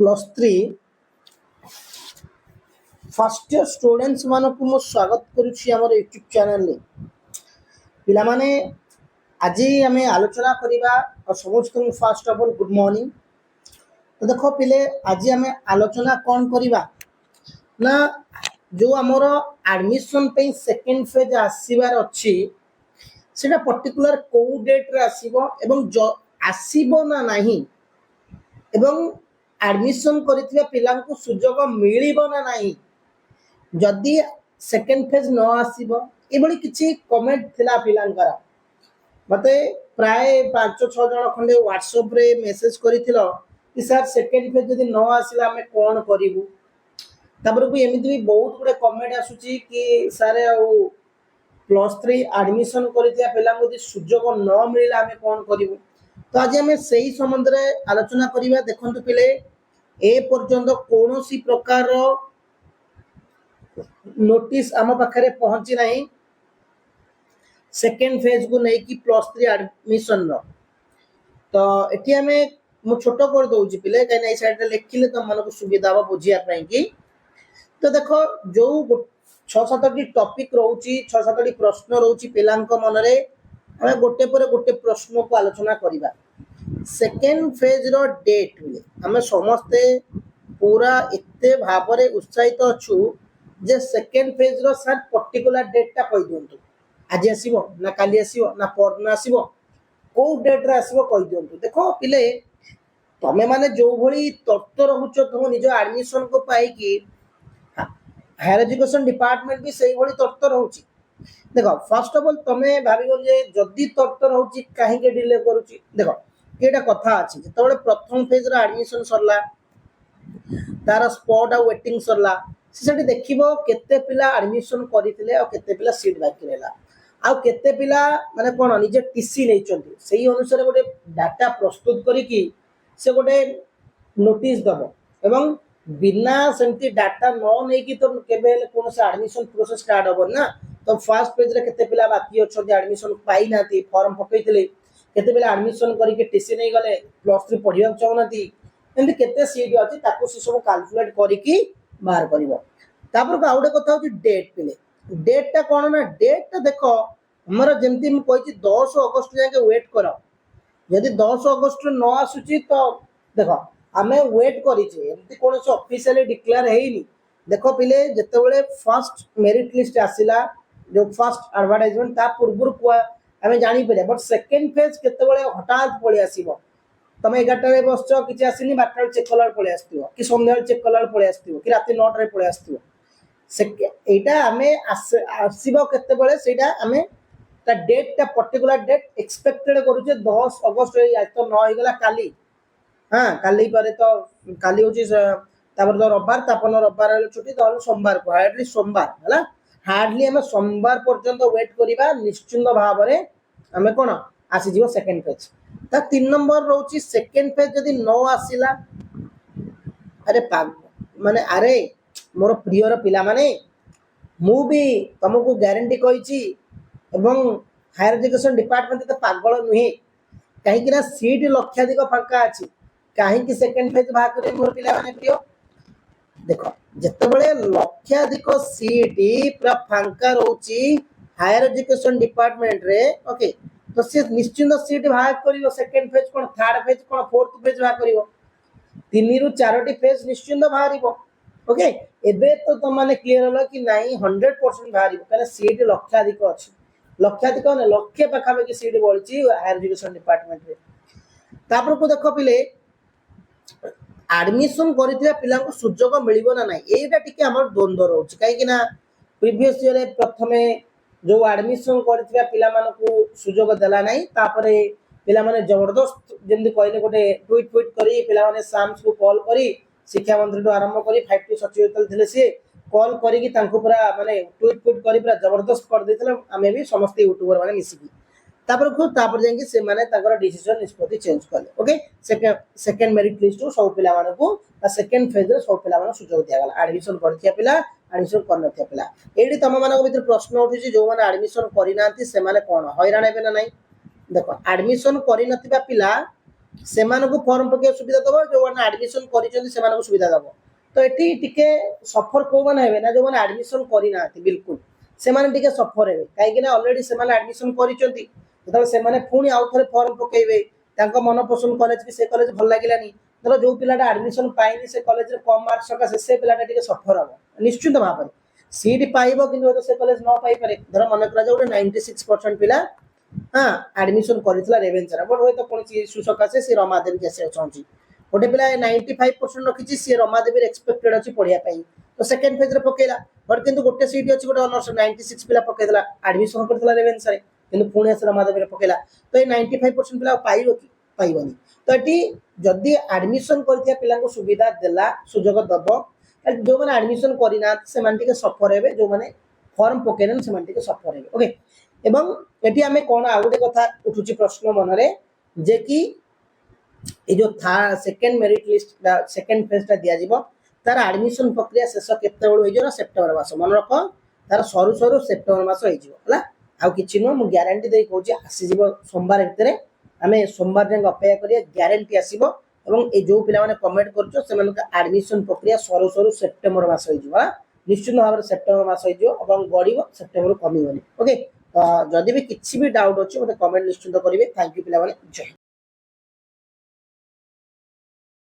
+3 first year students मानक मु स्वागत करुछि हमर यूट्यूब चैनल रे पिला माने आज आम आलोचना करवा और समस्त fast of all good morning. तो देखो पिले आज आम आलोचना कौन करवा ना जो आमर एडमिशन पे सेकेंड फेज आसबार अच्छी सेटा पर्टिकुलर को डेट रे आसीबो एवं जो आसीबो ना नहीं एवं एडमिशन करथिबा पिलांको सुजोग मिलिबो ना नहीं जदि सेकेंड फेज न आसीबो एबोली किछि कमेंट थिला पिलांकर मते प्राय 5-6 जण खंडे व्हाट्सएप रे मेसेज करिथिलो कि सर सेकेंड फेज जदि न आसीला हमें कोन करिवु तापर को एमिति भी बहुत गुडे कमेंट आसुची कि सर +3 एडमिशन करथिया पिलांको जदि सुजोग न मिलिला हमें कोन करिवु। तो आज आम से संबंध में आलोचना करवा। देखो पिले ए पर्यंत कौन सी प्रकार नोटिस आम पाखे पहुंची ना सेकेंड फेज को लेकिन +3 एडमिशन तो ये आम मु छोट कर दूसरी पिले कहीं साइड लिखिले तुम मन को सुविधा हम बुझापी। तो देख जो 6-7टी टॉपिक रोची 6-7टी प्रश्न रोची पिला मन में हमें गोटे पर गोटे प्रश्न को आलोचना करवा। सेकेंड फेज रो डेट आम समस्ते पूरा एते भावरे उत्साहित अच्छु जे सेकेंड फेज रो सर पर्टिकुलर डेटा कहि दियंतु आज आसीबो ना काली आसीबो ना परन आसीबो को डेट रे आसीबो कहि दियंतु। देखो पिले तमे माने जो भली तत्व रहउचो तुम निज एडमिशन को पाई कि हायर एजुकेशन डिपार्टमेंट भी सही भली तत्व रहउची। देखो फर्स्ट ऑफ ऑल तमे भाबिगो जे जदी तत्व रहउची काहे के डिले करूची। देखो एटा कथा अछि जेतबेले प्रथम फेज रो एडमिशन सरला तार स्पॉट आ वेटिंग सरला सेठी देखिबो केते पिला एडमिशन करिथिले और केते पिला सीट बाकी रहला आ केते पिला माने कोन निजे टीसी नै चंती सेही अनुसार गोटे डाटा प्रस्तुत करी कि से गोटे नोटिस दबो एवं बिना सेंती डाटा न नै कि तो केबे कोन से एडमिशन प्रोसेस स्टार्ट होबो ना। तो फर्स्ट पेज रे केते पिला बाकी अछो एडमिशन पाई नाती फॉर्म पकैथिले केते पिला एडमिशन करी के टीसी नै गले +3 पढिया चाहनाती एंती केते सीट अछि ताको से सब कैलकुलेट करी कि बाहर करिवो। तापर को आउडे कथा होची डेट पिले डेट ता कोन ना डेट ता देखो हमर जेंती म कहिची 10 अगस्त जाके वेट करो यदि 10 अगस्त न आसुची तो देखो आमे वेट करिचे एंती कोन से ऑफिशियली डिक्लेयर हेइनी। देखो पिले जेतेबेले फर्स्ट मेरिट लिस्ट आसिला जो फर्स्ट एडवर्टाइजमेंट ता पूर्वरु को आमे जानि परे बट सेकेंड फेज केतेबेले हठात पळे आसीबो तमे 11टा रे बसचो किछि आसिनी 12टा चेक कलर पळे आस्तिबो कि संध्या चेक कलर पळे आस्तिबो कि राती 9टा रे पळे आस्तिबो एटा आमे आसीबो केतेबेले सेटा आमे ता डेट ता पर्टिकुलर डेट एक्सपेक्टेड करूचे 10 अगस्त आज तो 9 हो गला काली हां काली पारे तो काली होची तापर तो रविवार तापन रविवार छुट्टी तो सोमवार को हार्डली सोमवार हला हार्डली हमें सोमवार पर्यंत वेट करिबा निश्चिंत भाव रे हमें कोन आसी जीवो सेकेंड फेज। ता 3 नंबर रोची सेकेंड फेज जदी न आसीला अरे माने अरे मोर प्रियर पिला माने मु भी तुमको गारंटी कहिची एवं हायर एजुकेशन डिपार्टमेंट तो पागल नुहे कहीं कि ना सीट लक्षाधिक फांका अछि कहीं कि सेकेंड फेज बाहा करे मोर पिला माने प्रिय देखो जेतेबेले लक्षाधिक सीट पूरा फांका रहउची हायर एजुकेशन डिपार्टमेंट रे ओके तो से निश्चिंत सीट बाहा करिवो सेकेंड फेज कोन थर्ड फेज कोन फोर्थ फेज बाहा करिवो 3 रु 4टी फेज निश्चिंत बाहारिवो ओके एबे तो तुम माने क्लियर होला कि नहीं 100% बाहारिवो कारण सीट लक्षाधिक अछि लक्षाधिक ने लक्ष्य पाखा कि सीट बोलची हायर एजुकेशन डिपार्टमेंट रे। तापर को देखो पिले एडमिशन करथिया पिला को सुजोग मिलिबो ना नाही एटा टिके हमर द्वंद्व रहउची काहे कि ना प्रीवियस ईयर प्रथमे जो एडमिशन करथिया पिला मान को सुजोग देला नाही तापरे पिला माने जबरदस्त जेंदी कहले गोटे ट्वीट करी पिला माने साम्स को कॉल करी शिक्षा मंत्री तो आरंभ करी 5टी सचिव थिले से कॉल करी कि तांको पूरा माने ट्वीट करी पूरा जबरदस्त कर देथिले आमे भी समस्त यूट्यूबर माने मिसिकी तापर जाके से माने ताकर डिसीजन निष्पत्ति चेंज करले ओके सेकेंड मेरिट लिस्ट सब पिला माने को सेकेंड फेज रे सब पिला माने सुजोग दिया गला एडमिशन करथिया पिला एडमिशन करनथिया पिला एडी तम मानको भीतर प्रश्न उठिछि जो माने एडमिशन करि नांती से माने कोन हैरान हेबे ना नाही। देखो एडमिशन करि नथिबा पिला ସେମାନଙ୍କୁ ଫର୍ମ ପକେଇବା ସୁବିଧା ଦବ, ଯୋଉମାନେ ଆଡମିସନ କରିଛନ୍ତି ସେମାନଙ୍କୁ ସୁବିଧା ଦବ। ତ ଏଠି ଟିକେ ସଫର କୋଉମାନେ ହେବେ ନା ଯୋଉମାନେ ଆଡମିସନ କରିନାହାନ୍ତି ବିଲକୁଲ, ସେମାନେ ଟିକେ ସଫର ହେବେ, କାହିଁକି ନା ଅଲରେଡି ସେମାନେ ଆଡମିସନ କରିଛନ୍ତି। ଯେତେବେଳେ ସେମାନେ ପୁଣି ଆଉ ଥରେ ଫର୍ମ ପକେଇବେ, ତାଙ୍କ ମନ ପସନ୍ଦ କଲେଜ କି ସେ କଲେଜ ଭଲ ଲାଗିଲାନି, ଧର ଯୋଉ ପିଲାଟା ଆଡମିସନ ପାଇନି ସେ କଲେଜରେ କମ୍ ମାର୍କ ସକାଶେ ସେ ପିଲାଟା ଟିକେ ସଫର ହବ ନିଶ୍ଚିତ ଭାବରେ। ସିଟ୍ ପାଇବ କିନ୍ତୁ ହয়তো ସେ କଲେଜ ନ ପାଇପାରେ। ଧର ମନେ କରାଯାଉ ଗୋଟେ 96% ପିଲା ଆଡମିସନ କରିଥିଲା ରେଭେନ୍ସାରେ, ବଟ୍ ହୁଏତ କୌଣସି ଇସ୍ୟୁ ସକାଶେ ସେ ରମାଦେବୀ ଆସିବାକୁ ଚାହୁଁଛି। ଗୋଟେ ପିଲା 95% ରଖିଛି, ସିଏ ରମାଦେବୀରେ ଏକ୍ସପେକ୍ଟେଡ୍ ଅଛି ପଢିବା ପାଇଁ, ତ ସେକେଣ୍ଡ ଫେଜ୍ରେ ପକେଇଲା। ବଟ୍ କିନ୍ତୁ ଗୋଟେ ସିଟ୍ ଅଛି, ଗୋଟେ ଅନର୍ସ 96 ପିଲା ପକେଇଥିଲା, ଆଡମିସନ କରିଥିଲା ରେଭେନ୍ସାରେ, କିନ୍ତୁ ପୁଣି ଆସି ରମାଦେବୀରେ ପକେଇଲା। ତ ଏଇ 95% ପିଲା ପାଇବ କି? ପାଇବନି। ତ ଏଠି ଯଦି ଆଡମିସନ କରିଥିବା ପିଲାଙ୍କୁ ସୁବିଧା ଦେଲା, ସୁଯୋଗ ଦବ, ଯୋଉମାନେ ଆଡମିସନ କରିନାହାନ୍ତି ସେମାନେ ଟିକେ ସଫର ହେବେ, ଯୋଉମାନେ ଫର୍ମ ପକେଇନାହାନ୍ତି ସେମାନେ ଟିକେ ସଫର ହେବେ। ଓକେ, ଏବଂ ଏଠି ଆମେ କଣ ଆଉ ଗୋଟେ କଥା ଉଠୁଛି ପ୍ରଶ୍ନ ମନରେ, ଯେ କି এই যে সেকেন্ড মেরিট লিস্ট সেকেন্ড ফেজটা দিয়াଯିବ, তার আডমিশন প্রক্রিয়া শেষ কেତେବେଳୁ ହେଇଯିବ ନା ସେପ୍ଟେମ୍ବର ମାସ। ମନେ ରଖ ତାର ସରୁ ସରୁ ସେପ୍ଟେମ୍ବର ମାସ ହେଇଯିବ ହେଲା, ଆଉ କିଛି ନୁହଁ। ମୁଁ ଗ୍ୟାରେଣ୍ଟି ଦେଇ କହୁଛି ଆସିଯିବ ସୋମବାର ଭିତରେ। ଆମେ ସୋମବାର ଯାଏଁ ଅପେକ୍ଷା କରିବା, ଗ୍ୟାରେଣ୍ଟି ଆସିବ। ଏବଂ এই ଯୋଉ ପିଲାମାନେ କମେଣ୍ଟ କରୁଛ ସେମାନଙ୍କ ଆଡମିଶନ ପ୍ରକ୍ରିୟା ସରୁ ସରୁ ସେପ୍ଟେମ୍ବର ମାସ ହେଇଯିବ। ନିଶ୍ଚିତ ଭାବରେ ସେପ୍ଟେମ୍ବର ମାସ ହେଇଯିବ ଏବଂ ବଢିବ, ସେପ୍ଟେମ୍ବର କମିବନି। ଓକେ, ଯଦି ବି କିଛି ବି ଡାଉଟ୍ ଅଛି ମତେ କମେଣ୍ଟ ନିଶ୍ଚିତ କରିବେ। ଥ୍ୟାଙ୍କ ୟୁ ପିଲାମାନେ, ଜୟ।